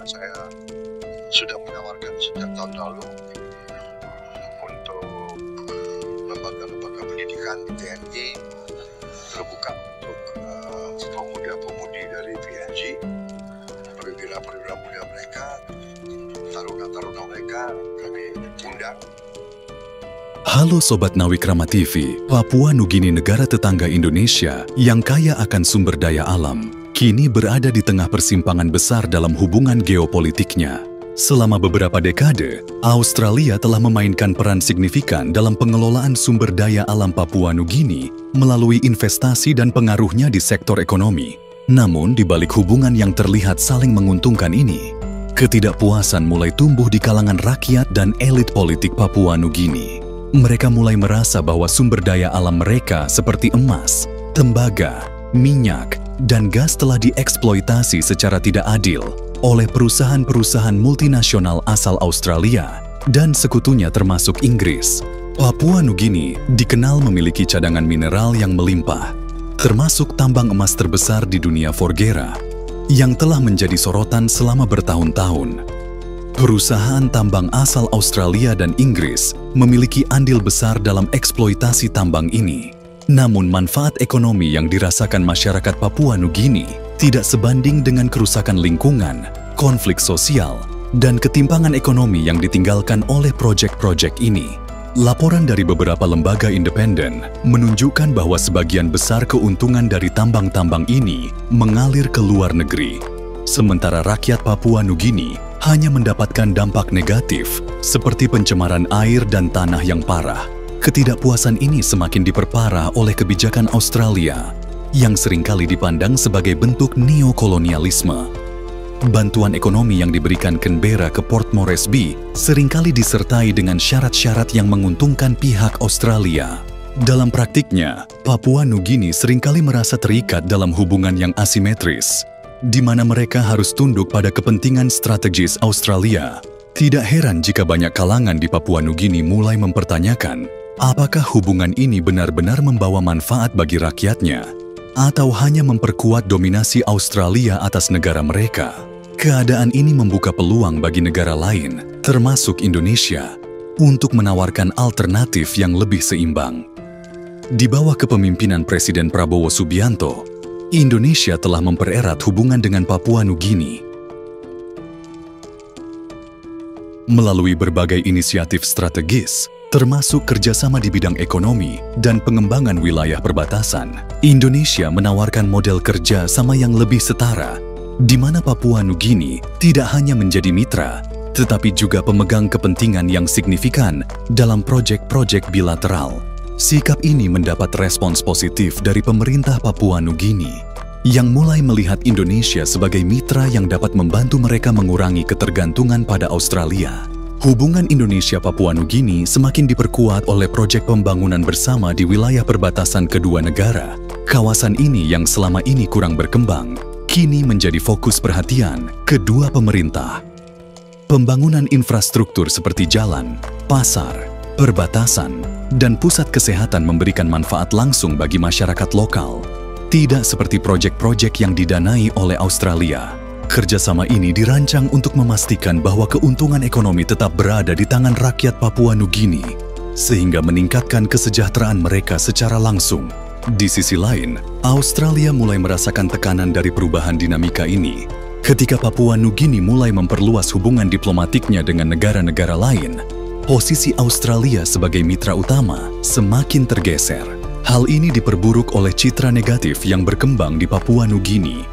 saya sudah menawarkan sejak tahun lalu untuk lembaga-lembaga pendidikan di TNI terbuka untuk pemuda-pemudi dari PNG, perwira-perwira muda mereka, taruna-taruna mereka kami undang. Halo Sobat Nawikrama TV, Papua Nugini negara tetangga Indonesia yang kaya akan sumber daya alam, kini berada di tengah persimpangan besar dalam hubungan geopolitiknya. Selama beberapa dekade, Australia telah memainkan peran signifikan dalam pengelolaan sumber daya alam Papua Nugini melalui investasi dan pengaruhnya di sektor ekonomi. Namun, di balik hubungan yang terlihat saling menguntungkan ini, ketidakpuasan mulai tumbuh di kalangan rakyat dan elit politik Papua Nugini. Mereka mulai merasa bahwa sumber daya alam mereka seperti emas, tembaga, minyak, dan gas telah dieksploitasi secara tidak adil oleh perusahaan-perusahaan multinasional asal Australia dan sekutunya termasuk Inggris. Papua Nugini dikenal memiliki cadangan mineral yang melimpah, termasuk tambang emas terbesar di dunia Forgera, yang telah menjadi sorotan selama bertahun-tahun. Perusahaan tambang asal Australia dan Inggris memiliki andil besar dalam eksploitasi tambang ini. Namun manfaat ekonomi yang dirasakan masyarakat Papua Nugini tidak sebanding dengan kerusakan lingkungan, konflik sosial, dan ketimpangan ekonomi yang ditinggalkan oleh proyek-proyek ini. Laporan dari beberapa lembaga independen menunjukkan bahwa sebagian besar keuntungan dari tambang-tambang ini mengalir ke luar negeri. Sementara rakyat Papua Nugini hanya mendapatkan dampak negatif seperti pencemaran air dan tanah yang parah. Ketidakpuasan ini semakin diperparah oleh kebijakan Australia yang seringkali dipandang sebagai bentuk neokolonialisme. Bantuan ekonomi yang diberikan Canberra ke Port Moresby seringkali disertai dengan syarat-syarat yang menguntungkan pihak Australia. Dalam praktiknya, Papua Nugini seringkali merasa terikat dalam hubungan yang asimetris, di mana mereka harus tunduk pada kepentingan strategis Australia. Tidak heran jika banyak kalangan di Papua Nugini mulai mempertanyakan, apakah hubungan ini benar-benar membawa manfaat bagi rakyatnya, atau hanya memperkuat dominasi Australia atas negara mereka. Keadaan ini membuka peluang bagi negara lain, termasuk Indonesia, untuk menawarkan alternatif yang lebih seimbang. Di bawah kepemimpinan Presiden Prabowo Subianto, Indonesia telah mempererat hubungan dengan Papua Nugini. Melalui berbagai inisiatif strategis, termasuk kerjasama di bidang ekonomi dan pengembangan wilayah perbatasan, Indonesia menawarkan model kerja sama yang lebih setara, di mana Papua Nugini tidak hanya menjadi mitra, tetapi juga pemegang kepentingan yang signifikan dalam proyek-proyek bilateral. Sikap ini mendapat respons positif dari pemerintah Papua Nugini, yang mulai melihat Indonesia sebagai mitra yang dapat membantu mereka mengurangi ketergantungan pada Australia. Hubungan Indonesia-Papua Nugini semakin diperkuat oleh proyek pembangunan bersama di wilayah perbatasan kedua negara. Kawasan ini yang selama ini kurang berkembang, kini menjadi fokus perhatian kedua pemerintah. Pembangunan infrastruktur seperti jalan, pasar, perbatasan, dan pusat kesehatan memberikan manfaat langsung bagi masyarakat lokal. Tidak seperti proyek-proyek yang didanai oleh Australia. Kerjasama ini dirancang untuk memastikan bahwa keuntungan ekonomi tetap berada di tangan rakyat Papua Nugini, sehingga meningkatkan kesejahteraan mereka secara langsung. Di sisi lain, Australia mulai merasakan tekanan dari perubahan dinamika ini. Ketika Papua Nugini mulai memperluas hubungan diplomatiknya dengan negara-negara lain, posisi Australia sebagai mitra utama semakin tergeser. Hal ini diperburuk oleh citra negatif yang berkembang di Papua Nugini,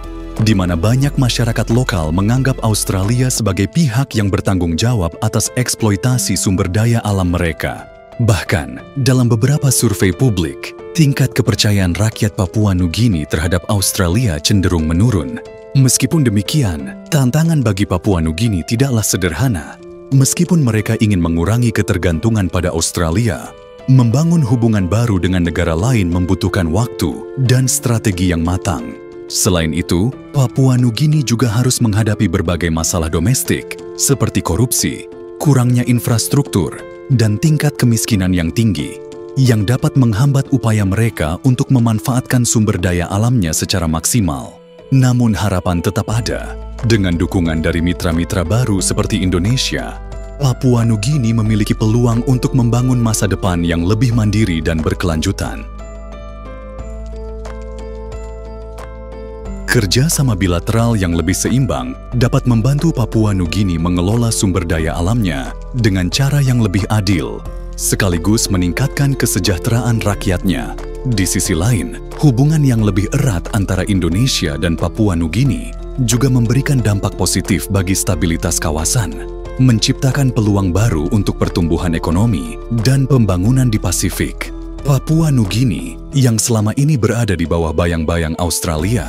di mana banyak masyarakat lokal menganggap Australia sebagai pihak yang bertanggung jawab atas eksploitasi sumber daya alam mereka. Bahkan, dalam beberapa survei publik, tingkat kepercayaan rakyat Papua Nugini terhadap Australia cenderung menurun. Meskipun demikian, tantangan bagi Papua Nugini tidaklah sederhana. Meskipun mereka ingin mengurangi ketergantungan pada Australia, membangun hubungan baru dengan negara lain membutuhkan waktu dan strategi yang matang. Selain itu, Papua Nugini juga harus menghadapi berbagai masalah domestik seperti korupsi, kurangnya infrastruktur, dan tingkat kemiskinan yang tinggi, yang dapat menghambat upaya mereka untuk memanfaatkan sumber daya alamnya secara maksimal. Namun harapan tetap ada. Dengan dukungan dari mitra-mitra baru seperti Indonesia, Papua Nugini memiliki peluang untuk membangun masa depan yang lebih mandiri dan berkelanjutan. Kerjasama bilateral yang lebih seimbang dapat membantu Papua Nugini mengelola sumber daya alamnya dengan cara yang lebih adil, sekaligus meningkatkan kesejahteraan rakyatnya. Di sisi lain, hubungan yang lebih erat antara Indonesia dan Papua Nugini juga memberikan dampak positif bagi stabilitas kawasan, menciptakan peluang baru untuk pertumbuhan ekonomi dan pembangunan di Pasifik. Papua Nugini yang selama ini berada di bawah bayang-bayang Australia,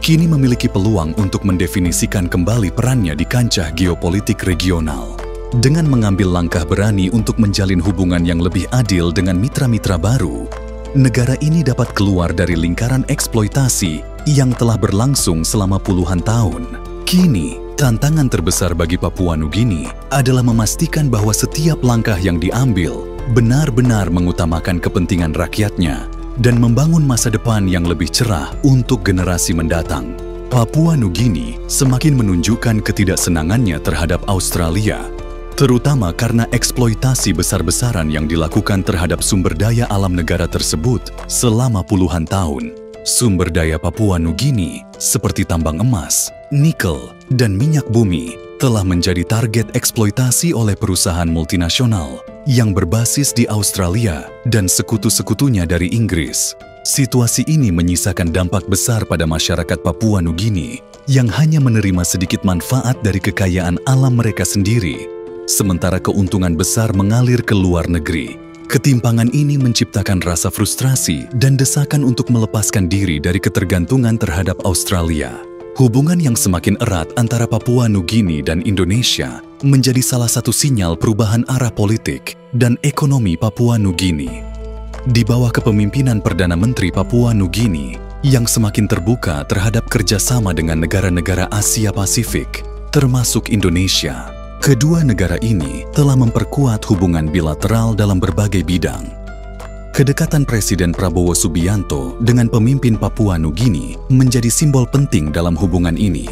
kini memiliki peluang untuk mendefinisikan kembali perannya di kancah geopolitik regional. Dengan mengambil langkah berani untuk menjalin hubungan yang lebih adil dengan mitra-mitra baru, negara ini dapat keluar dari lingkaran eksploitasi yang telah berlangsung selama puluhan tahun. Kini, tantangan terbesar bagi Papua Nugini adalah memastikan bahwa setiap langkah yang diambil benar-benar mengutamakan kepentingan rakyatnya dan membangun masa depan yang lebih cerah untuk generasi mendatang. Papua Nugini semakin menunjukkan ketidaksenangannya terhadap Australia, terutama karena eksploitasi besar-besaran yang dilakukan terhadap sumber daya alam negara tersebut selama puluhan tahun. Sumber daya Papua Nugini seperti tambang emas, nikel, dan minyak bumi telah menjadi target eksploitasi oleh perusahaan multinasional yang berbasis di Australia dan sekutu-sekutunya dari Inggris. Situasi ini menyisakan dampak besar pada masyarakat Papua Nugini yang hanya menerima sedikit manfaat dari kekayaan alam mereka sendiri, sementara keuntungan besar mengalir ke luar negeri. Ketimpangan ini menciptakan rasa frustrasi dan desakan untuk melepaskan diri dari ketergantungan terhadap Australia. Hubungan yang semakin erat antara Papua Nugini dan Indonesia menjadi salah satu sinyal perubahan arah politik dan ekonomi Papua Nugini. Di bawah kepemimpinan Perdana Menteri Papua Nugini yang semakin terbuka terhadap kerjasama dengan negara-negara Asia Pasifik, termasuk Indonesia, kedua negara ini telah memperkuat hubungan bilateral dalam berbagai bidang. Kedekatan Presiden Prabowo Subianto dengan pemimpin Papua Nugini menjadi simbol penting dalam hubungan ini.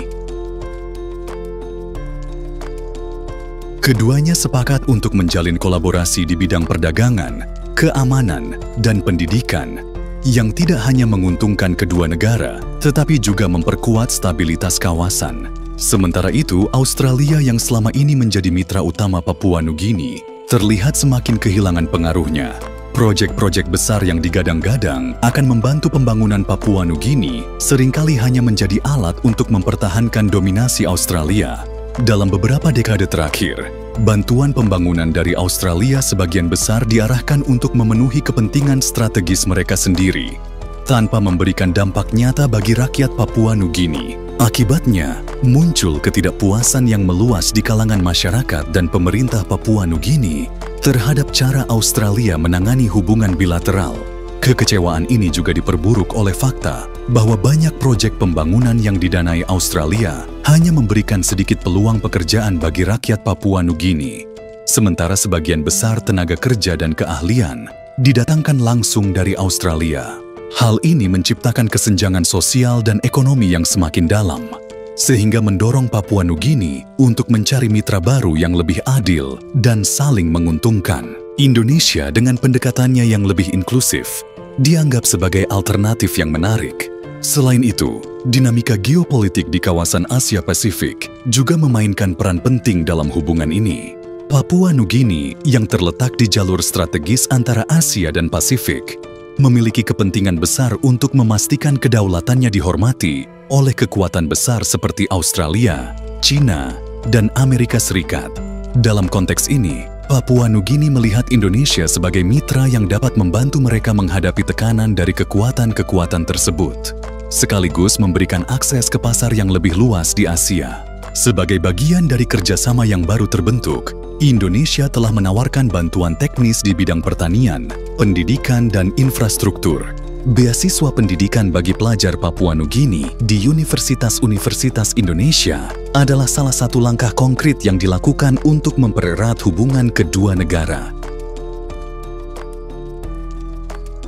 Keduanya sepakat untuk menjalin kolaborasi di bidang perdagangan, keamanan, dan pendidikan yang tidak hanya menguntungkan kedua negara, tetapi juga memperkuat stabilitas kawasan. Sementara itu, Australia yang selama ini menjadi mitra utama Papua Nugini terlihat semakin kehilangan pengaruhnya. Proyek-proyek besar yang digadang-gadang akan membantu pembangunan Papua Nugini seringkali hanya menjadi alat untuk mempertahankan dominasi Australia. Dalam beberapa dekade terakhir, bantuan pembangunan dari Australia sebagian besar diarahkan untuk memenuhi kepentingan strategis mereka sendiri, tanpa memberikan dampak nyata bagi rakyat Papua Nugini. Akibatnya, muncul ketidakpuasan yang meluas di kalangan masyarakat dan pemerintah Papua Nugini terhadap cara Australia menangani hubungan bilateral. Kekecewaan ini juga diperburuk oleh fakta bahwa banyak proyek pembangunan yang didanai Australia hanya memberikan sedikit peluang pekerjaan bagi rakyat Papua Nugini, sementara sebagian besar tenaga kerja dan keahlian didatangkan langsung dari Australia. Hal ini menciptakan kesenjangan sosial dan ekonomi yang semakin dalam, sehingga mendorong Papua Nugini untuk mencari mitra baru yang lebih adil dan saling menguntungkan. Indonesia dengan pendekatannya yang lebih inklusif dianggap sebagai alternatif yang menarik. Selain itu, dinamika geopolitik di kawasan Asia Pasifik juga memainkan peran penting dalam hubungan ini. Papua Nugini yang terletak di jalur strategis antara Asia dan Pasifik memiliki kepentingan besar untuk memastikan kedaulatannya dihormati oleh kekuatan besar seperti Australia, China, dan Amerika Serikat. Dalam konteks ini, Papua Nugini melihat Indonesia sebagai mitra yang dapat membantu mereka menghadapi tekanan dari kekuatan-kekuatan tersebut, sekaligus memberikan akses ke pasar yang lebih luas di Asia. Sebagai bagian dari kerjasama yang baru terbentuk, Indonesia telah menawarkan bantuan teknis di bidang pertanian, pendidikan, dan infrastruktur. Beasiswa pendidikan bagi pelajar Papua Nugini di universitas-universitas Indonesia adalah salah satu langkah konkret yang dilakukan untuk mempererat hubungan kedua negara.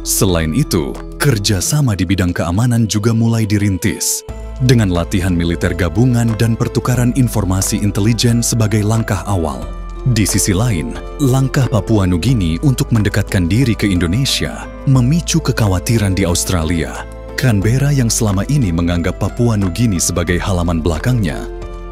Selain itu, kerjasama di bidang keamanan juga mulai dirintis. dengan latihan militer gabungan dan pertukaran informasi intelijen sebagai langkah awal. Di sisi lain, langkah Papua Nugini untuk mendekatkan diri ke Indonesia memicu kekhawatiran di Australia. Canberra yang selama ini menganggap Papua Nugini sebagai halaman belakangnya,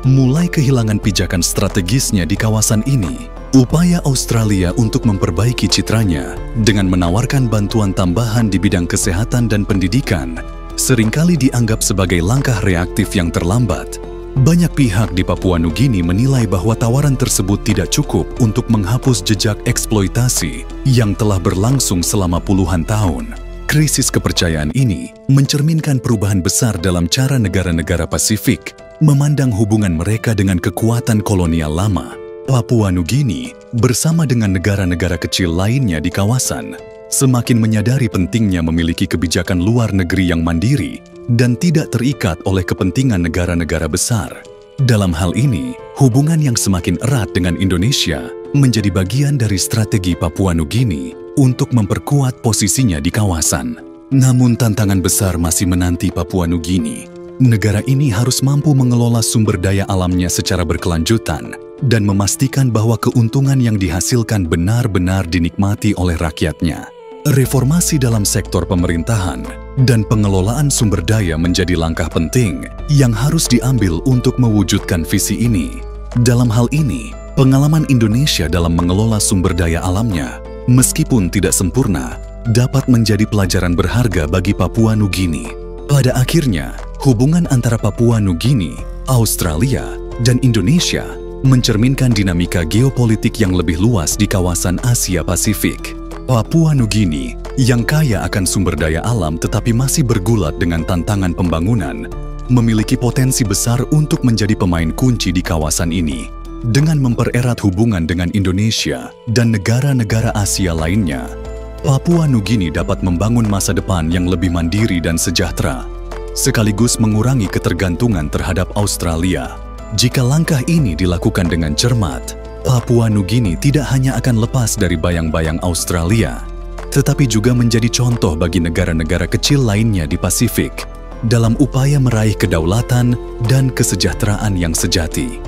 mulai kehilangan pijakan strategisnya di kawasan ini. Upaya Australia untuk memperbaiki citranya dengan menawarkan bantuan tambahan di bidang kesehatan dan pendidikan seringkali dianggap sebagai langkah reaktif yang terlambat. Banyak pihak di Papua Nugini menilai bahwa tawaran tersebut tidak cukup untuk menghapus jejak eksploitasi yang telah berlangsung selama puluhan tahun. Krisis kepercayaan ini mencerminkan perubahan besar dalam cara negara-negara Pasifik memandang hubungan mereka dengan kekuatan kolonial lama. Papua Nugini bersama dengan negara-negara kecil lainnya di kawasan semakin menyadari pentingnya memiliki kebijakan luar negeri yang mandiri dan tidak terikat oleh kepentingan negara-negara besar. Dalam hal ini, hubungan yang semakin erat dengan Indonesia menjadi bagian dari strategi Papua Nugini untuk memperkuat posisinya di kawasan. Namun tantangan besar masih menanti Papua Nugini. Negara ini harus mampu mengelola sumber daya alamnya secara berkelanjutan dan memastikan bahwa keuntungan yang dihasilkan benar-benar dinikmati oleh rakyatnya. Reformasi dalam sektor pemerintahan dan pengelolaan sumber daya menjadi langkah penting yang harus diambil untuk mewujudkan visi ini. Dalam hal ini, pengalaman Indonesia dalam mengelola sumber daya alamnya, meskipun tidak sempurna, dapat menjadi pelajaran berharga bagi Papua Nugini. Pada akhirnya, hubungan antara Papua Nugini, Australia, dan Indonesia mencerminkan dinamika geopolitik yang lebih luas di kawasan Asia Pasifik. Papua Nugini yang kaya akan sumber daya alam tetapi masih bergulat dengan tantangan pembangunan, memiliki potensi besar untuk menjadi pemain kunci di kawasan ini. Dengan mempererat hubungan dengan Indonesia dan negara-negara Asia lainnya, Papua Nugini dapat membangun masa depan yang lebih mandiri dan sejahtera, sekaligus mengurangi ketergantungan terhadap Australia. Jika langkah ini dilakukan dengan cermat, Papua Nugini tidak hanya akan lepas dari bayang-bayang Australia, tetapi juga menjadi contoh bagi negara-negara kecil lainnya di Pasifik dalam upaya meraih kedaulatan dan kesejahteraan yang sejati.